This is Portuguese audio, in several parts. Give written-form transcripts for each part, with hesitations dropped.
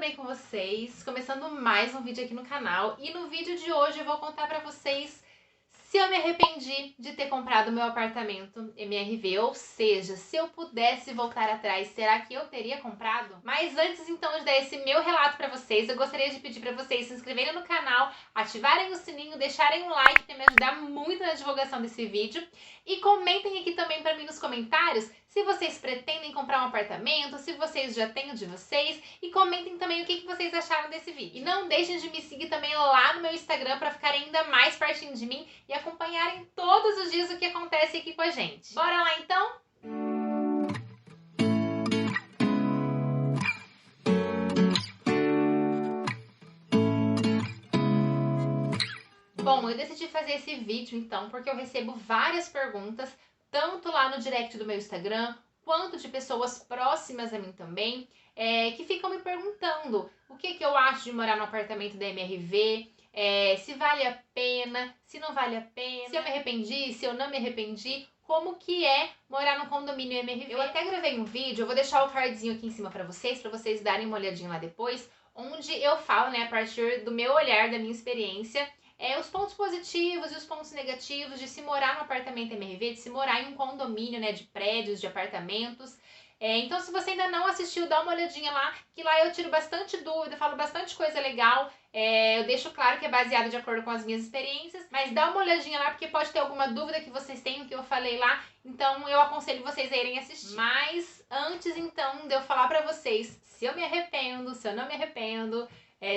bem com vocês? Começando mais um vídeo aqui no canal. E no vídeo de hoje eu vou contar pra vocês se eu me arrependi de ter comprado meu apartamento MRV, ou seja, se eu pudesse voltar atrás, será que eu teria comprado? Mas antes então de dar esse meu relato pra vocês, eu gostaria de pedir pra vocês se inscreverem no canal, ativarem o sininho, deixarem um like que vai me ajudar muito na divulgação desse vídeo. E comentem aqui também pra mim nos comentários se vocês pretendem comprar um apartamento, se vocês já têm o de vocês, e comentem também o que vocês acharam desse vídeo. E não deixem de me seguir também lá no meu Instagram para ficarem ainda mais pertinho de mim e acompanharem todos os dias o que acontece aqui com a gente. Bora lá então? Bom, eu decidi fazer esse vídeo então porque eu recebo várias perguntas, tanto lá no direct do meu Instagram, quanto de pessoas próximas a mim também, que ficam me perguntando o que eu acho de morar no apartamento da MRV, se vale a pena, se não vale a pena, se eu me arrependi, se eu não me arrependi, como que é morar no condomínio MRV. Eu até gravei um vídeo, eu vou deixar o cardzinho aqui em cima pra vocês darem uma olhadinha lá depois, onde eu falo, né, a partir do meu olhar, da minha experiência, os pontos positivos e os pontos negativos de se morar no apartamento MRV, de se morar em um condomínio, né, de prédios, de apartamentos. Então, se você ainda não assistiu, dá uma olhadinha lá, que lá eu tiro bastante dúvida, falo bastante coisa legal. Eu deixo claro que é baseado de acordo com as minhas experiências, mas dá uma olhadinha lá, porque pode ter alguma dúvida que vocês tenham, que eu falei lá, então eu aconselho vocês a irem assistir. Mas antes, então, de eu falar pra vocês se eu me arrependo, se eu não me arrependo,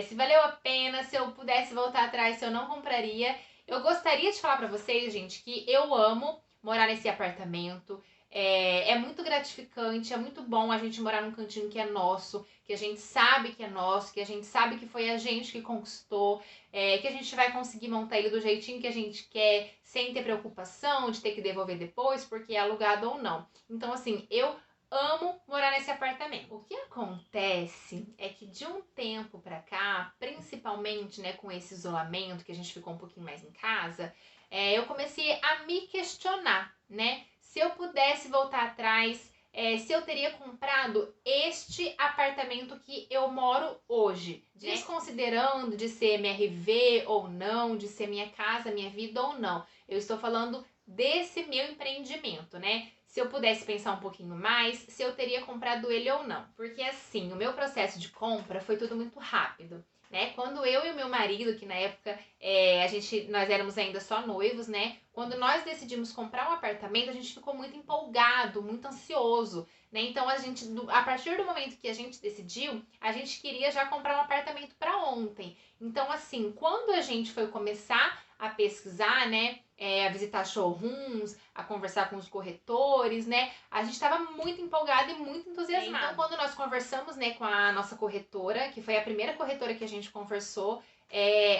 se valeu a pena, se eu pudesse voltar atrás, se eu não compraria, eu gostaria de falar pra vocês, gente, que eu amo morar nesse apartamento. É muito gratificante, é muito bom a gente morar num cantinho que é nosso, que a gente sabe que é nosso, que a gente sabe que foi a gente que conquistou, que a gente vai conseguir montar ele do jeitinho que a gente quer, sem ter preocupação de ter que devolver depois, porque é alugado ou não. Então, assim, eu amo morar nesse apartamento. O que acontece é que de um tempo pra cá, principalmente, né, com esse isolamento, que a gente ficou um pouquinho mais em casa, eu comecei a me questionar, né, se eu pudesse voltar atrás, se eu teria comprado este apartamento que eu moro hoje, desconsiderando de ser MRV ou não, de ser minha casa, minha vida ou não. Eu estou falando desse meu empreendimento, né? Se eu pudesse pensar um pouquinho mais, se eu teria comprado ele ou não. Porque assim, o meu processo de compra foi tudo muito rápido, né? Quando eu e o meu marido, que na época nós éramos ainda só noivos, né? Quando nós decidimos comprar um apartamento, a gente ficou muito empolgado, muito ansioso, né? Então a partir do momento que a gente decidiu, a gente queria já comprar um apartamento para ontem. Então assim, quando a gente foi começar a pesquisar, né, a visitar showrooms, a conversar com os corretores, né, a gente estava muito empolgado e muito entusiasmado. Então, quando nós conversamos, né, com a nossa corretora, que foi a primeira corretora que a gente conversou,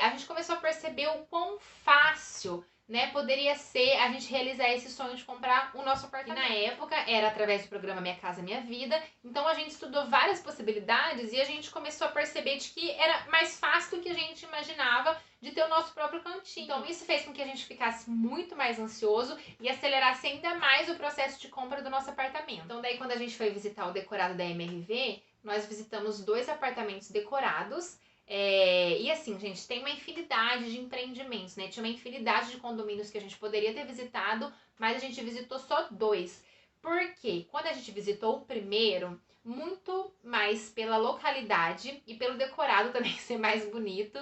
a gente começou a perceber o quão fácil, né, poderia ser a gente realizar esse sonho de comprar o nosso apartamento. E na época era através do programa Minha Casa Minha Vida, então a gente estudou várias possibilidades e a gente começou a perceber de que era mais fácil do que a gente imaginava de ter o nosso próprio cantinho. Então isso fez com que a gente ficasse muito mais ansioso e acelerasse ainda mais o processo de compra do nosso apartamento. Então daí quando a gente foi visitar o decorado da MRV, nós visitamos 2 apartamentos decorados. E assim, gente, tem uma infinidade de empreendimentos, né? Tinha uma infinidade de condomínios que a gente poderia ter visitado, mas a gente visitou só 2. Por quê? Quando a gente visitou o primeiro, muito mais pela localidade e pelo decorado também ser mais bonito,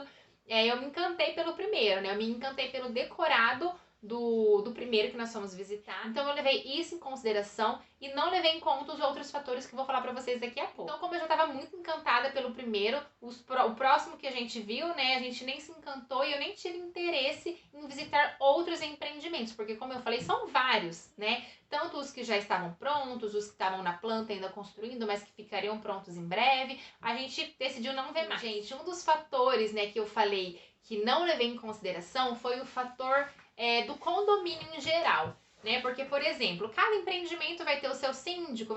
eu me encantei pelo primeiro, né? Eu me encantei pelo decorado do primeiro que nós fomos visitar. Então eu levei isso em consideração e não levei em conta os outros fatores que eu vou falar pra vocês daqui a pouco. Então, como eu já tava muito encantada pelo primeiro, o próximo que a gente viu, né, a gente nem se encantou e eu nem tive interesse em visitar outros empreendimentos, porque como eu falei, são vários, né? Tanto os que já estavam prontos, os que estavam na planta ainda construindo, mas que ficariam prontos em breve, a gente decidiu não ver mais. Gente, um dos fatores, né, que eu falei que não levei em consideração foi o fator do condomínio em geral, né? Porque, por exemplo, cada empreendimento vai ter o seu síndico,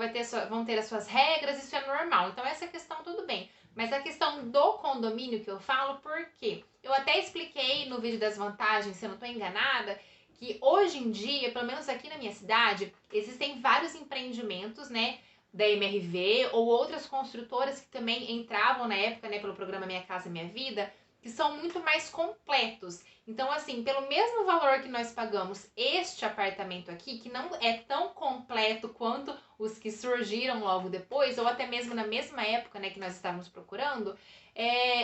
vão ter as suas regras, isso é normal. Então, essa questão tudo bem. Mas a questão do condomínio que eu falo, por quê? Eu até expliquei no vídeo das vantagens, se eu não estou enganada, que hoje em dia, pelo menos aqui na minha cidade, existem vários empreendimentos, né? da MRV ou outras construtoras que também entravam na época, né, pelo programa Minha Casa Minha Vida, que são muito mais completos. Então, assim, pelo mesmo valor que nós pagamos este apartamento aqui, que não é tão completo quanto os que surgiram logo depois, ou até mesmo na mesma época, né, que nós estávamos procurando,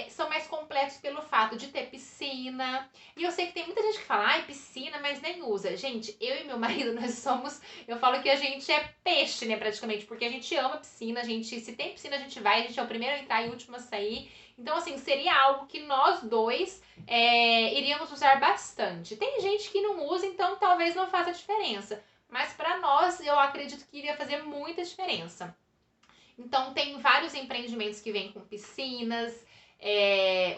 são mais completos pelo fato de ter piscina. E eu sei que tem muita gente que fala, ai, piscina, mas nem usa. Gente, eu e meu marido, nós somos, eu falo que a gente é peixe, né, praticamente, porque a gente ama piscina, a gente, se tem piscina, a gente vai, a gente é o primeiro a entrar e o último a sair. Então, assim, seria algo que nós dois iríamos usar bastante. Tem gente que não usa, então talvez não faça diferença. Mas para nós, eu acredito que iria fazer muita diferença. Então, tem vários empreendimentos que vêm com piscinas,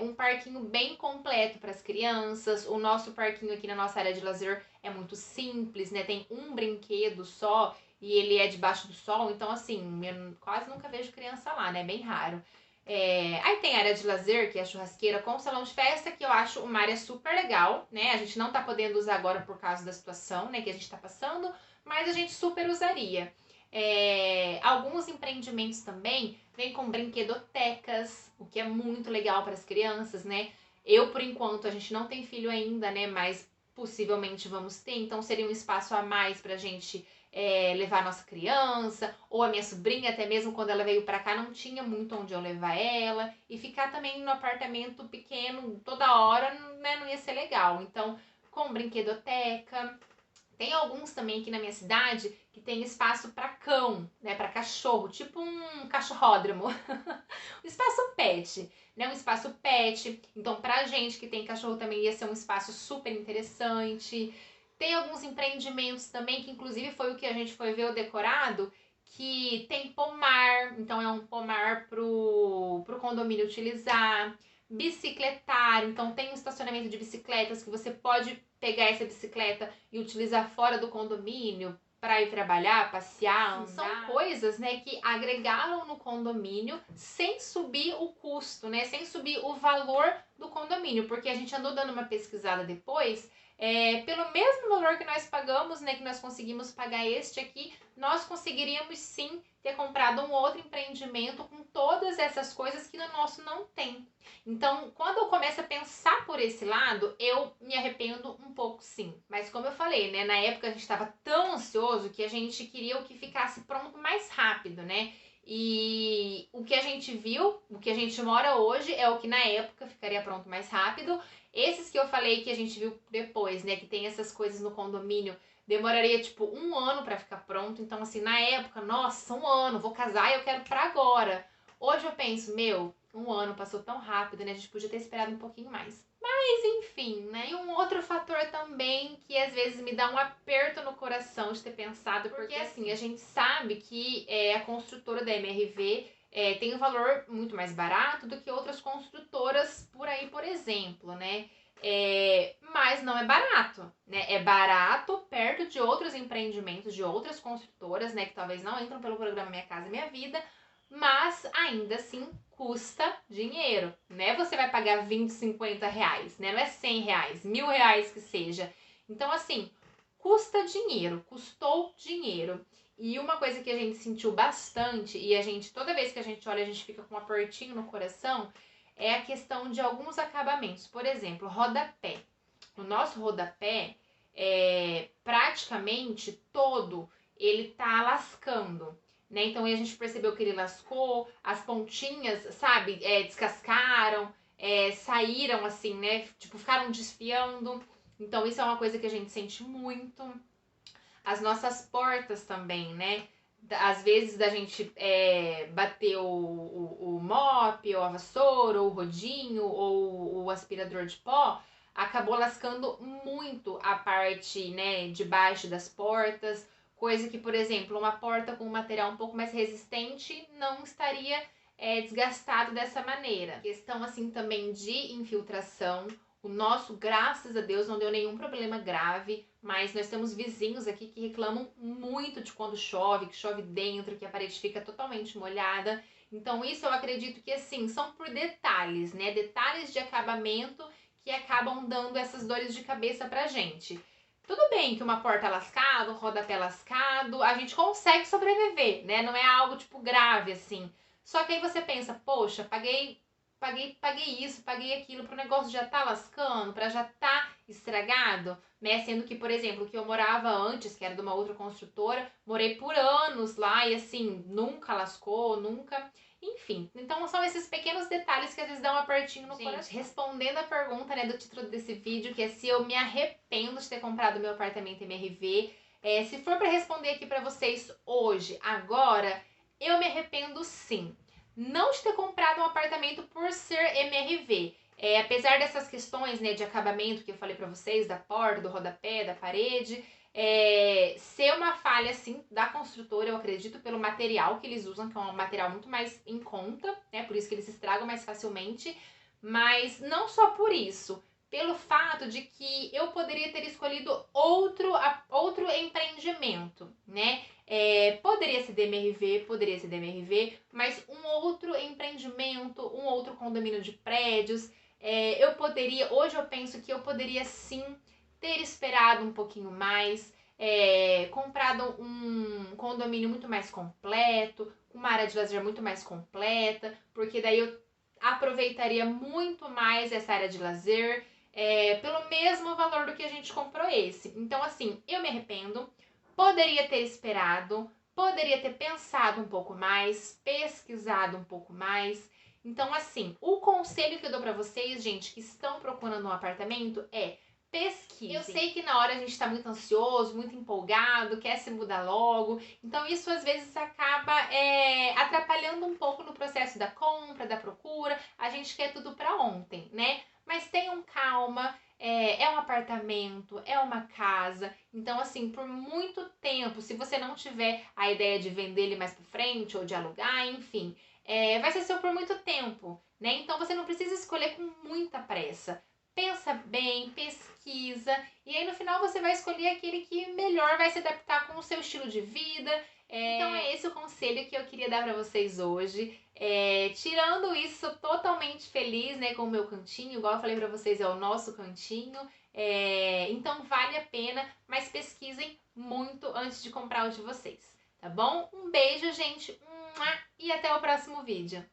um parquinho bem completo para as crianças. O nosso parquinho aqui na nossa área de lazer é muito simples, né? Tem um brinquedo só e ele é debaixo do sol. Então, assim, eu quase nunca vejo criança lá, né? Bem raro. Aí tem a área de lazer, que é a churrasqueira com salão de festa, que eu acho uma área super legal, né? A gente não tá podendo usar agora por causa da situação, né, que a gente tá passando, mas a gente super usaria. Alguns empreendimentos também vêm com brinquedotecas, o que é muito legal para as crianças, né? Eu, por enquanto, a gente não tem filho ainda, né? Mas possivelmente vamos ter, então seria um espaço a mais pra gente levar a nossa criança, ou a minha sobrinha, até mesmo quando ela veio pra cá, não tinha muito onde eu levar ela, e ficar também no apartamento pequeno toda hora, né, não ia ser legal. Então, com brinquedoteca. Tem alguns também aqui na minha cidade que tem espaço para cão, né, para cachorro, tipo um cachorródromo. Um espaço pet, né, um espaço pet. Então, pra gente que tem cachorro também ia ser um espaço super interessante. Tem alguns empreendimentos também, que inclusive foi o que a gente foi ver o decorado, que tem pomar, então é um pomar pro condomínio utilizar. Bicicletário, então tem um estacionamento de bicicletas que você pode pegar essa bicicleta e utilizar fora do condomínio para ir trabalhar, passear, andar. São coisas, né, que agregaram no condomínio sem subir o custo, né, sem subir o valor do condomínio, porque a gente andou dando uma pesquisada depois, pelo mesmo valor que nós pagamos, né, que nós conseguimos pagar este aqui, nós conseguiríamos sim ter comprado um outro empreendimento com todas essas coisas que no nosso não tem. Então, quando eu começo a pensar por esse lado, eu me arrependo um pouco sim. Mas como eu falei, né, na época a gente estava tão ansioso que a gente queria o que ficasse pronto mais rápido, né? E o que a gente viu, o que a gente mora hoje é o que na época ficaria pronto mais rápido. Esses que eu falei que a gente viu depois, né, que tem essas coisas no condomínio, demoraria tipo 1 ano para ficar pronto. Então, assim, na época, nossa, 1 ano, vou casar e eu quero para agora. Hoje eu penso, meu, 1 ano passou tão rápido, né? A gente podia ter esperado um pouquinho mais. Mas enfim, né? E um outro fator também que às vezes me dá um aperto no coração de ter pensado, porque assim, a gente sabe que a construtora da MRV tem um valor muito mais barato do que outras construtoras por aí, por exemplo, né? Mas não é barato, né? É barato perto de outros empreendimentos, de outras construtoras, né? Que talvez não entram pelo programa Minha Casa Minha Vida, mas ainda assim custa dinheiro, né? Você vai pagar 20, 50 reais, né? Não é 100 reais, 1.000 reais que seja. Então, assim, custa dinheiro, custou dinheiro. E uma coisa que a gente sentiu bastante, e a gente, toda vez que a gente olha, a gente fica com um apertinho no coração, é a questão de alguns acabamentos. Por exemplo, rodapé. O nosso rodapé, praticamente todo, ele tá lascando, né? Então a gente percebeu que ele lascou, as pontinhas, sabe, descascaram, saíram assim, né? Tipo, ficaram desfiando. Então isso é uma coisa que a gente sente muito. As nossas portas também, né? Às vezes da gente bater o mop, ou a vassoura, ou o rodinho, ou o aspirador de pó, acabou lascando muito a parte, né, de baixo das portas, coisa que, por exemplo, uma porta com um material um pouco mais resistente não estaria desgastado dessa maneira. Questão assim também de infiltração. O nosso, graças a Deus, não deu nenhum problema grave, mas nós temos vizinhos aqui que reclamam muito de quando chove, que chove dentro, que a parede fica totalmente molhada. Então isso eu acredito que assim, são por detalhes, né? Detalhes de acabamento que acabam dando essas dores de cabeça pra gente. Tudo bem que uma porta lascada, um rodapé lascado, a gente consegue sobreviver, né? Não é algo, tipo, grave, assim. Só que aí você pensa, poxa, paguei isso, paguei aquilo pro negócio já tá lascando, pra já tá estragado, né? Sendo que, por exemplo, que eu morava antes, que era de uma outra construtora, morei por anos lá e assim, nunca lascou, nunca. Enfim, então são esses pequenos detalhes que às vezes dão um apertinho no coração. Respondendo a pergunta, né, do título desse vídeo, que é se eu me arrependo de ter comprado meu apartamento MRV, se for para responder aqui para vocês hoje, agora, eu me arrependo sim. Não de ter comprado um apartamento por ser MRV. Apesar dessas questões, né, de acabamento que eu falei para vocês, da porta, do rodapé, da parede, ser uma falha, assim, da construtora, eu acredito, pelo material que eles usam, que é um material muito mais em conta, né? Por isso que eles estragam mais facilmente. Mas não só por isso, pelo fato de que eu poderia ter escolhido outro empreendimento, né? Poderia ser DMRV, mas um outro empreendimento, um outro condomínio de prédios. Hoje eu penso que eu poderia sim ter esperado um pouquinho mais, comprado um condomínio muito mais completo, com uma área de lazer muito mais completa, porque daí eu aproveitaria muito mais essa área de lazer, pelo mesmo valor do que a gente comprou esse. Então, assim, eu me arrependo, poderia ter esperado, poderia ter pensado um pouco mais, pesquisado um pouco mais. Então, assim, o conselho que eu dou pra vocês, gente, que estão procurando um apartamento é: pesquisem. Eu sei que na hora a gente tá muito ansioso, muito empolgado, quer se mudar logo. Então isso às vezes acaba atrapalhando um pouco no processo da compra, da procura. A gente quer tudo pra ontem, né? Mas tenham calma, é um apartamento, é uma casa. Então, assim, por muito tempo, se você não tiver a ideia de vender ele mais pra frente ou de alugar, enfim, vai ser seu por muito tempo, né? Então você não precisa escolher com muita pressa. Pensa bem, pesquisa, e aí no final você vai escolher aquele que melhor vai se adaptar com o seu estilo de vida. Então é esse o conselho que eu queria dar pra vocês hoje. Tirando isso, totalmente feliz, né, com o meu cantinho, igual eu falei pra vocês, é o nosso cantinho. Então vale a pena, mas pesquisem muito antes de comprar o de vocês, tá bom? Um beijo, gente, e até o próximo vídeo.